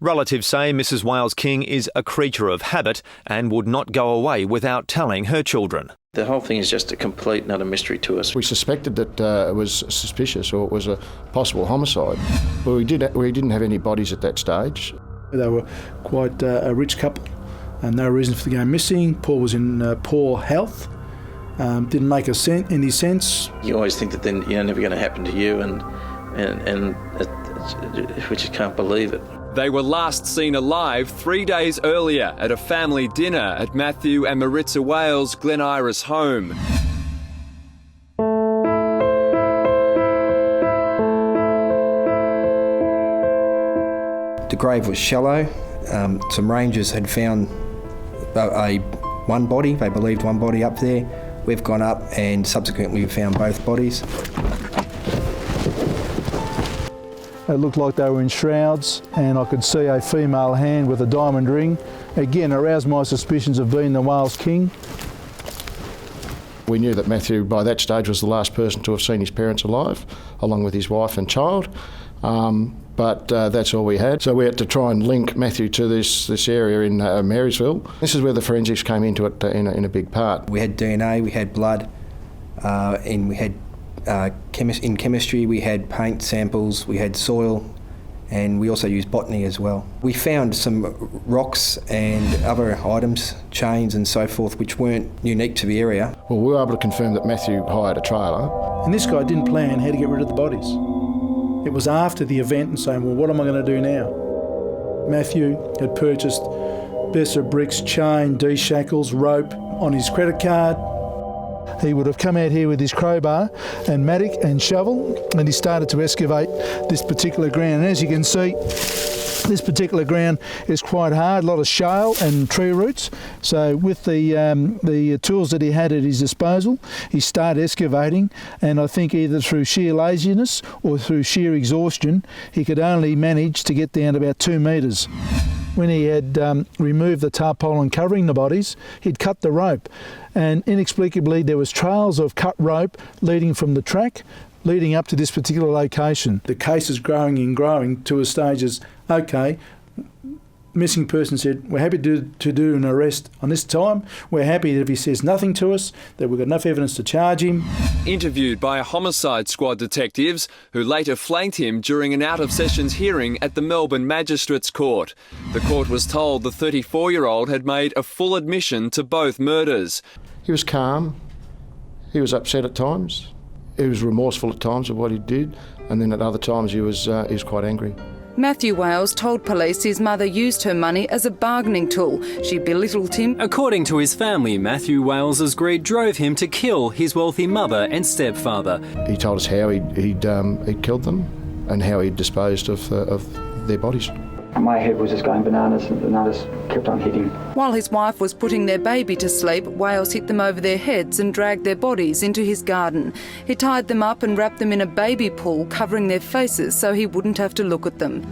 Relatives say Mrs Wales King is a creature of habit and would not go away without telling her children. The whole thing is just a complete and utter mystery to us. We suspected that it was suspicious or it was a possible homicide, but we didn't have any bodies at that stage. They were quite a rich couple, and no reason for them going missing. Paul was in poor health, didn't make any sense. You always think that then never going to happen to you, and we just can't believe it. They were last seen alive 3 days earlier at a family dinner at Matthew and Maritza Wales' Glen Iris home. The grave was shallow. Some rangers had found one body, they believed one body up there. We've gone up and subsequently found both bodies. It looked like they were in shrouds, and I could see a female hand with a diamond ring. Again, aroused my suspicions of being the Wales King. We knew that Matthew, by that stage, was the last person to have seen his parents alive, along with his wife and child. But that's all we had. So we had to try and link Matthew to this area in Marysville. This is where the forensics came into it in a big part. We had DNA, we had blood, and we had in chemistry we had paint samples, we had soil, and we also used botany as well. We found some rocks and other items, chains and so forth, which weren't unique to the area. Well, we were able to confirm that Matthew hired a trailer. And this guy didn't plan how to get rid of the bodies. It was after the event and saying, well, what am I going to do now? Matthew had purchased Besser bricks, chain, D-shackles, rope on his credit card. He would have come out here with his crowbar and mattock and shovel, and he started to excavate this particular ground. And as you can see, this particular ground is quite hard, a lot of shale and tree roots. So with the tools that he had at his disposal, he started excavating, and I think either through sheer laziness or through sheer exhaustion, he could only manage to get down about 2 metres. When he had removed the tarpaulin covering the bodies, he'd cut the rope, and inexplicably there was trails of cut rope leading from the track leading up to this particular location. The case is growing and growing to a stage as, okay, missing person said, we're happy to do an arrest on this time. We're happy that if he says nothing to us, that we've got enough evidence to charge him. Interviewed by Homicide Squad detectives who later flanked him during an out-of-sessions hearing at the Melbourne Magistrates Court. The court was told the 34-year-old had made a full admission to both murders. He was calm. He was upset at times. He was remorseful at times of what he did, and then at other times he was quite angry. Matthew Wales told police his mother used her money as a bargaining tool. She belittled him. According to his family, Matthew Wales's greed drove him to kill his wealthy mother and stepfather. He told us how he'd killed them and how he'd disposed of their bodies. My head was just going bananas, and I just kept on hitting. While his wife was putting their baby to sleep, Wales hit them over their heads and dragged their bodies into his garden. He tied them up and wrapped them in a baby pool, covering their faces so he wouldn't have to look at them.